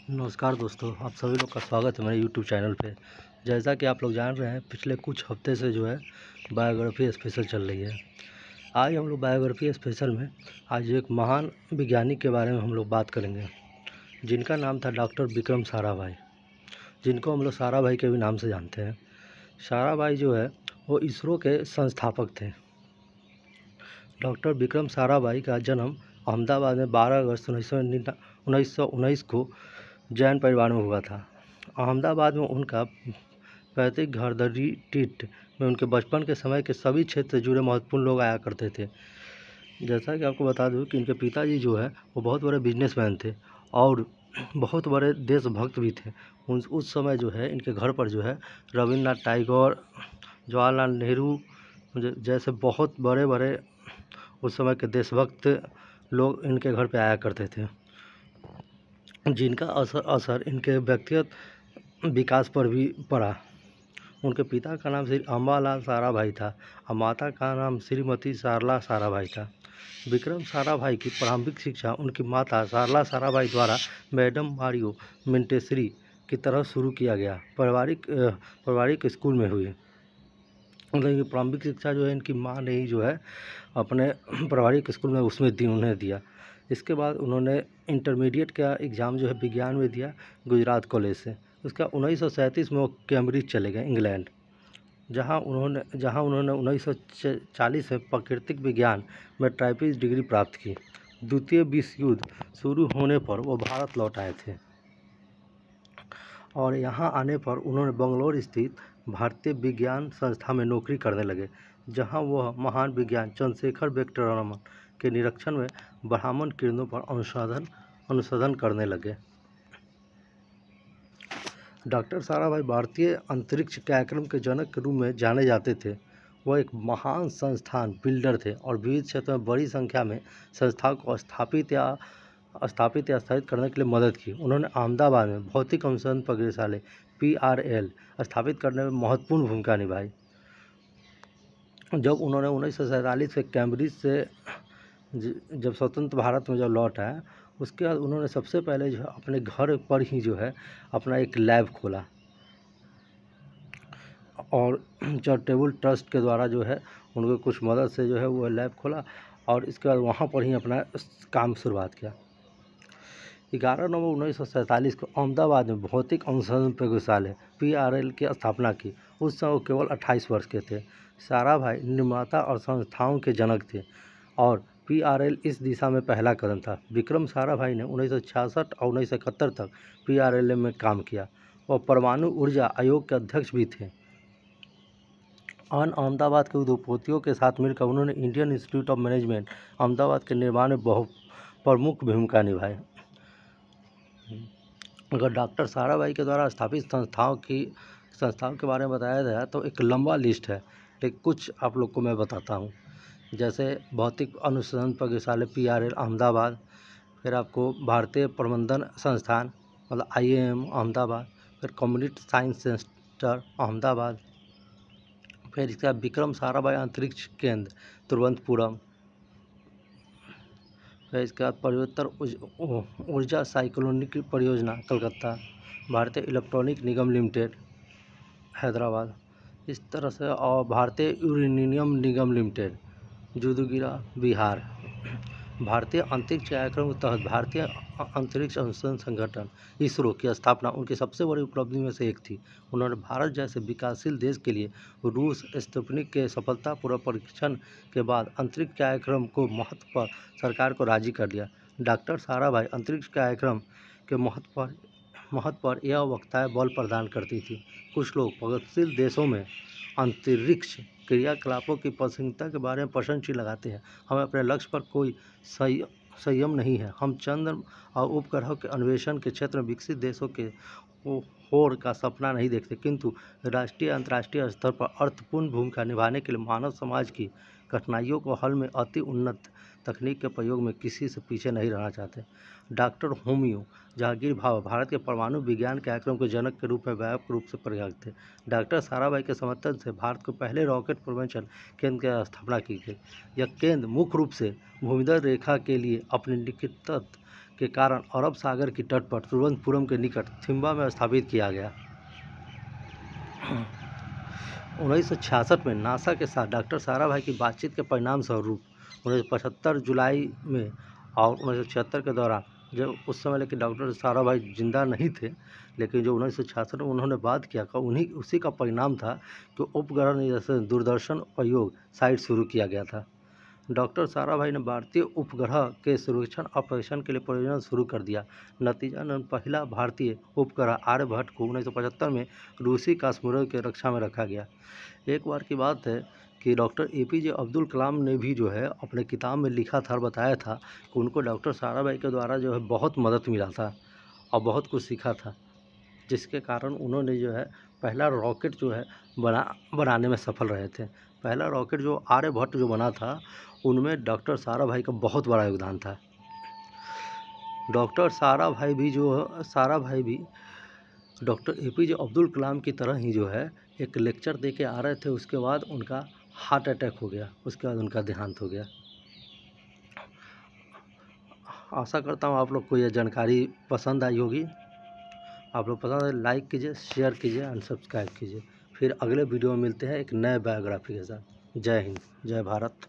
नमस्कार दोस्तों, आप सभी लोग का स्वागत है मेरे यूट्यूब चैनल पे। जैसा कि आप लोग जान रहे हैं, पिछले कुछ हफ्ते से जो है बायोग्राफी स्पेशल चल रही है। आज हम लोग बायोग्राफी स्पेशल में आज एक महान वैज्ञानिक के बारे में हम लोग बात करेंगे, जिनका नाम था डॉक्टर विक्रम साराभाई, जिनको हम लोग साराभाई के भी नाम से जानते हैं। साराभाई जो है वो इसरो के संस्थापक थे। डॉक्टर विक्रम साराभाई का जन्म अहमदाबाद में 12 अगस्त 1919 को जैन परिवार में हुआ था। अहमदाबाद में उनका पैतृक घर टीट में उनके बचपन के समय के सभी क्षेत्र से जुड़े महत्वपूर्ण लोग आया करते थे। जैसा कि आपको बता दूं कि इनके पिताजी जो है वो बहुत बड़े बिजनेसमैन थे और बहुत बड़े देशभक्त भी थे। उस समय जो है इनके घर पर जो है रविन्द्रनाथ टैगोर, जवाहरलाल नेहरू जैसे बहुत बड़े बड़े उस समय के देशभक्त लोग इनके घर पे आया करते थे, जिनका असर इनके व्यक्तिगत विकास पर भी पड़ा। उनके पिता का नाम श्री अम्बालाल साराभाई था और माता का नाम श्रीमती सारला साराभाई था। विक्रम साराभाई की प्रारंभिक शिक्षा उनकी माता सारला साराभाई द्वारा मैडम मारियो मिंटेसरी की तरफ शुरू किया गया पारिवारिक स्कूल में हुई। मतलब ये प्रारंभिक शिक्षा जो है इनकी माँ ने ही जो है अपने पारिवारिक स्कूल में उसमें उन्हें दिया। इसके बाद उन्होंने इंटरमीडिएट का एग्ज़ाम जो है विज्ञान में दिया गुजरात कॉलेज से। उसका 1937 में वो कैम्ब्रिज चले गए इंग्लैंड, जहां उन्होंने 1940 में प्राकृतिक विज्ञान में ट्राइपिस डिग्री प्राप्त की। द्वितीय विश्व युद्ध शुरू होने पर वो भारत लौट आए थे और यहाँ आने पर उन्होंने बंगलौर स्थित भारतीय विज्ञान संस्था में नौकरी करने लगे, जहाँ वह महान विज्ञान चंद्रशेखर वेंकटरमन के निरीक्षण में ब्राह्मण किरणों पर अनुसंधान करने लगे। डॉक्टर साराभाई भारतीय अंतरिक्ष कार्यक्रम के जनक के रूप में जाने जाते थे। वह एक महान संस्थान बिल्डर थे और विविध क्षेत्रों में बड़ी संख्या में संस्थाओं को स्थापित या स्थापित करने के लिए मदद की। उन्होंने अहमदाबाद में भौतिक अनुसंधान प्रयोगशाला PRL स्थापित करने में महत्वपूर्ण भूमिका निभाई। जब उन्होंने 1947 में कैम्ब्रिज से जब स्वतंत्र भारत में जब लौट आए, उसके बाद उन्होंने सबसे पहले जो है अपने घर पर ही जो है अपना एक लैब खोला और चैरिटेबल ट्रस्ट के द्वारा जो है उनके कुछ मदद से जो है वो लैब खोला और इसके बाद वहाँ पर ही अपना काम शुरुआत किया। 11 नवंबर 1947 को अहमदाबाद में भौतिक अनुसंधान प्रयोगशाला PRL की स्थापना की। उस समय वो केवल 28 वर्ष के थे। साराभाई निर्माता और संस्थाओं के जनक थे और PRL इस दिशा में पहला कदम था। विक्रम साराभाई ने 1966 और 1971 तक PRL में काम किया। वह परमाणु ऊर्जा आयोग के अध्यक्ष भी थे। अहमदाबाद के उद्योगपतियों के साथ मिलकर उन्होंने Indian institute of management Ahmedabad के निर्माण में बहुत प्रमुख भूमिका निभाई। अगर डॉक्टर साराभाई के द्वारा स्थापित संस्थाओं के बारे में बताया जाए तो एक लंबा लिस्ट है, लेकिन कुछ आप लोग को मैं बताता हूँ। जैसे भौतिक अनुसंधान प्रयोगशाला PRL अहमदाबाद, फिर आपको भारतीय प्रबंधन संस्थान मतलब IIM अहमदाबाद, फिर कम्युनिटी साइंस सेंटर अहमदाबाद, फिर इसका विक्रम साराभाई अंतरिक्ष केंद्र तिरुवनंतपुरम, फिर इसके बाद पूर्वोत्तर ऊर्जा साइक्लोनिक परियोजना कलकत्ता, भारतीय इलेक्ट्रॉनिक निगम लिमिटेड हैदराबाद, इस तरह से, और भारतीय यूरेनियम निगम लिमिटेड जुदुगिरा बिहार। भारतीय अंतरिक्ष कार्यक्रम के तहत भारतीय अंतरिक्ष अनुसंधान संगठन इसरो की स्थापना उनकी सबसे बड़ी उपलब्धि में से एक थी। उन्होंने भारत जैसे विकासशील देश के लिए रूस स्पुतनिक के सफलतापूर्वक परीक्षण के बाद अंतरिक्ष कार्यक्रम को महत्व पर सरकार को राजी कर दिया। डॉक्टर साराभाई अंतरिक्ष कार्यक्रम के महत्व पर यह वक्ताएं बल प्रदान करती थी। कुछ लोग प्रगतिशील देशों में अंतरिक्ष क्रियाकलापों की प्रासंगिकता के बारे में प्रश्न लगाते हैं। हमें अपने लक्ष्य पर कोई संयम नहीं है। हम चंद्र और उपग्रहों के अन्वेषण के क्षेत्र में विकसित देशों के होड़ का सपना नहीं देखते, किंतु राष्ट्रीय अंतर्राष्ट्रीय स्तर पर अर्थपूर्ण भूमिका निभाने के लिए मानव समाज की कठिनाइयों को हल में अति उन्नत तकनीक के प्रयोग में किसी से पीछे नहीं रहना चाहते। डॉक्टर होमियो जहांगीर भाभा भारत के परमाणु विज्ञान कार्यक्रम के जनक के रूप में व्यापक रूप से परिचित थे। डॉक्टर साराभाई के समर्थन से भारत को पहले रॉकेट प्रवहन केंद्र की स्थापना की गई। यह केंद्र मुख्य रूप से भूमध्य रेखा के लिए अपनी निकटतम के कारण अरब सागर की तट पर तिरुवनंतपुरम के निकट थिम्बा में स्थापित किया गया। 1966 में नासा के साथ डॉक्टर साराभाई की बातचीत के परिणाम स्वरूप 1975 जुलाई में और 1976 के दौरान, जब उस समय लेकिन डॉक्टर साराभाई जिंदा नहीं थे, लेकिन जो 1966 में उन्होंने बात किया था उसी का परिणाम था कि उपग्रह निरीक्षण दूरदर्शन प्रयोग साइट शुरू किया गया था। डॉक्टर साराभाई ने भारतीय उपग्रह के सर्वेक्षण ऑपरेशन के लिए परियोजना शुरू कर दिया। नतीजतन पहला भारतीय उपग्रह आर्यभट्ट को 1975 में रूसी कॉस्मोस के रक्षा में रखा गया। एक बार की बात है कि डॉक्टर APJ अब्दुल कलाम ने भी जो है अपने किताब में लिखा था और बताया था कि उनको डॉक्टर साराभाई के द्वारा जो है बहुत मदद मिला था और बहुत कुछ सीखा था, जिसके कारण उन्होंने जो है पहला रॉकेट जो है बनाने में सफल रहे थे। पहला रॉकेट जो आर्यभट्ट जो बना था उनमें डॉक्टर साराभाई का बहुत बड़ा योगदान था। डॉक्टर साराभाई भी डॉक्टर APJ अब्दुल कलाम की तरह ही जो है एक लेक्चर दे के आ रहे थे, उसके बाद उनका हार्ट अटैक हो गया, उसके बाद उनका देहांत हो गया। आशा करता हूँ आप लोग को यह जानकारी पसंद आई होगी। आप लोग पसंद है लाइक कीजिए, शेयर कीजिए और सब्सक्राइब कीजिए। फिर अगले वीडियो में मिलते हैं एक नए बायोग्राफी के साथ। जय हिंद, जय भारत।